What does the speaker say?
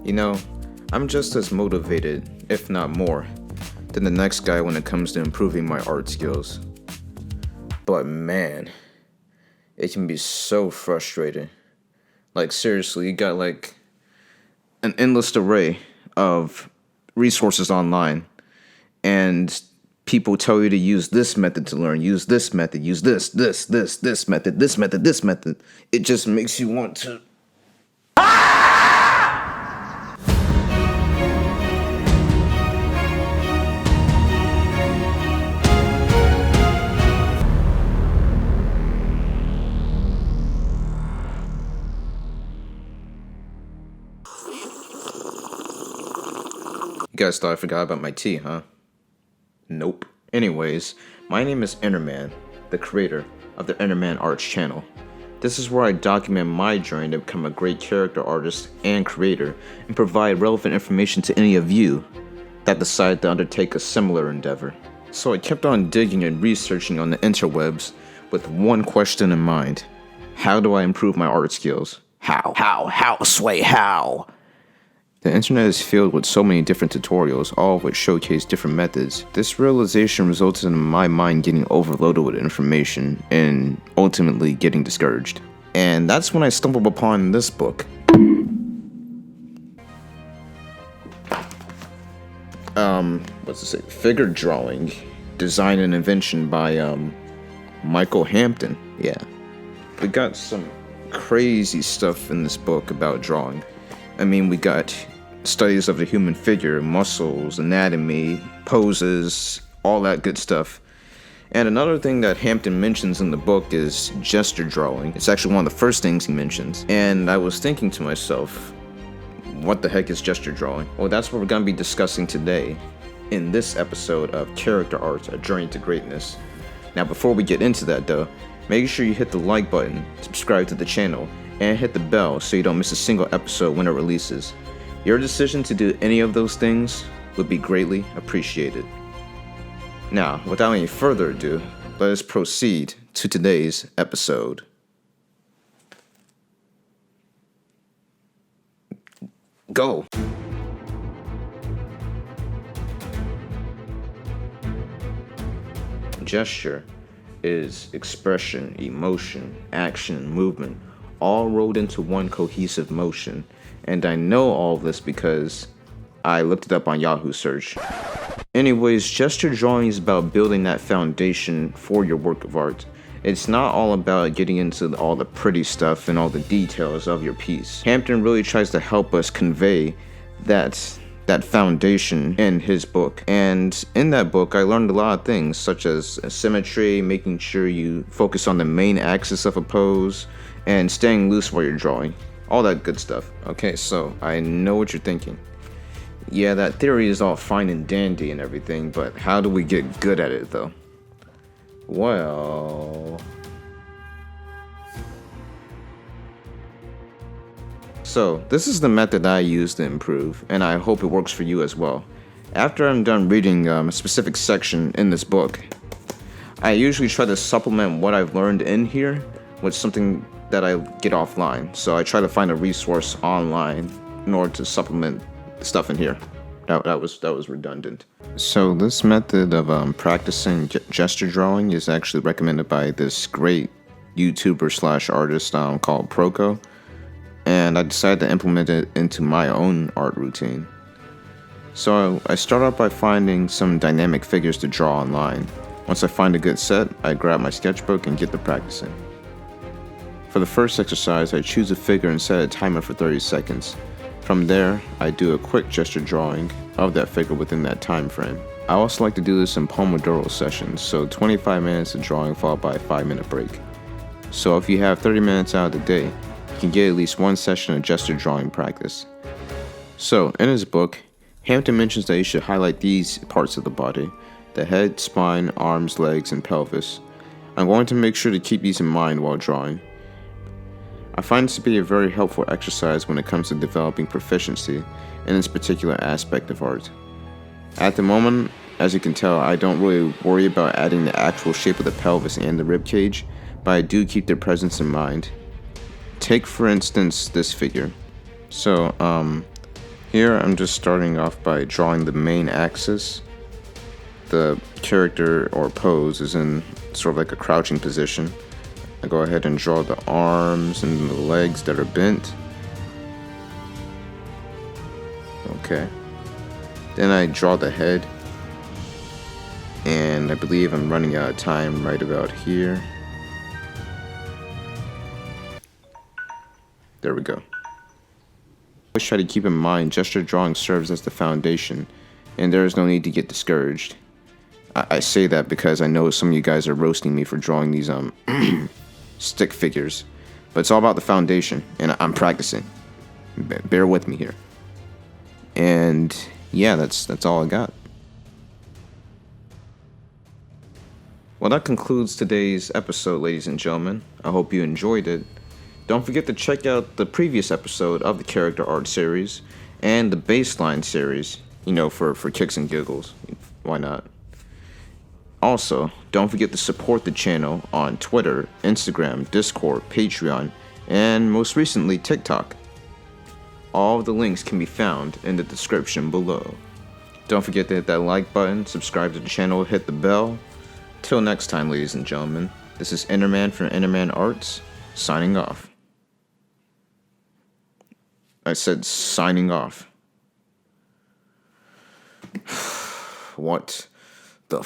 You know, I'm just as motivated, if not more, than the next guy when it comes to improving my art skills. But man, it can be so frustrating. Like seriously, you got like an endless array of resources online, and people tell you to use this method to learn, use this method, use this method, this method, this method. It just makes you want to. You guys thought I forgot about my tea, huh? Nope. Anyways, my name is Innerman, the creator of the Innerman Arts channel. This is where I document my journey to become a great character artist and creator and provide relevant information to any of you that decide to undertake a similar endeavor. So I kept on digging and researching on the interwebs with one question in mind. How do I improve my art skills? How? How? The internet is filled with so many different tutorials, all of which showcase different methods. This realization resulted in my mind getting overloaded with information and ultimately getting discouraged. And that's when I stumbled upon this book. What's it say? Figure Drawing, Design and Invention by Michael Hampton. Yeah. We got some crazy stuff in this book about drawing. I mean, we got studies of the human figure, muscles, anatomy, poses, all that good stuff. And another thing that Hampton mentions in the book is gesture drawing. It's actually one of the first things he mentions. And I was thinking to myself, what the heck is gesture drawing? Well, that's what we're going to be discussing today in this episode of Character Art, A Journey to Greatness. Now, before we get into that though, make sure you hit the like button, subscribe to the channel, and hit the bell so you don't miss a single episode when it releases. Your decision to do any of those things would be greatly appreciated. Now, without any further ado, let us proceed to today's episode. Go! Gesture is expression, emotion, action, and movement, all rolled into one cohesive motion. And I know all of this because I looked it up on Yahoo search. Anyways, gesture drawing is about building that foundation for your work of art. It's not all about getting into all the pretty stuff and all the details of your piece. Hampton really tries to help us convey that foundation in his book. And in that book, I learned a lot of things, such as symmetry, making sure you focus on the main axis of a pose, and staying loose while you're drawing. All that good stuff. Okay, so I know what you're thinking. Yeah, that theory is all fine and dandy and everything, but how do we get good at it though? Well... So, this is the method I use to improve, and I hope it works for you as well. After I'm done reading a specific section in this book, I usually try to supplement what I've learned in here with something that I get offline. So I try to find a resource online in order to supplement the stuff in here. That was redundant. So this method of practicing gesture drawing is actually recommended by this great YouTuber / artist called Proco, and I decided to implement it into my own art routine. So I start out by finding some dynamic figures to draw online. Once I find a good set, I grab my sketchbook and get to practicing. For the first exercise, I choose a figure and set a timer for 30 seconds. From there, I do a quick gesture drawing of that figure within that time frame. I also like to do this in Pomodoro sessions, so 25 minutes of drawing followed by a 5-minute break. So if you have 30 minutes out of the day, you can get at least one session of gesture drawing practice. So, in his book, Hampton mentions that you should highlight these parts of the body: the head, spine, arms, legs, and pelvis. I'm going to make sure to keep these in mind while drawing. I find this to be a very helpful exercise when it comes to developing proficiency in this particular aspect of art. At the moment, as you can tell, I don't really worry about adding the actual shape of the pelvis and the rib cage, but I do keep their presence in mind. take for instance this figure. So here I'm just starting off by drawing the main axis. The character or pose is in sort of like a crouching position. I go ahead and draw the arms and the legs that are bent. Okay. Then I draw the head. And I believe I'm running out of time right about here. There we go. Always try to keep in mind gesture drawing serves as the foundation, and there is no need to get discouraged. I say that because I know some of you guys are roasting me for drawing these stick figures, but it's all about the foundation, and I'm practicing. Bear with me here. And yeah, that's all I got. Well, that concludes today's episode, ladies and gentlemen. I hope you enjoyed it. Don't forget to check out the previous episode of the character art series and the baseline series, for kicks and giggles. Why not? Also, don't forget to support the channel on Twitter, Instagram, Discord, Patreon, and most recently TikTok. All of the links can be found in the description below. Don't forget to hit that like button, subscribe to the channel, hit the bell. Till next time, ladies and gentlemen, this is Innerman from Innerman Arts, signing off. I said signing off. What the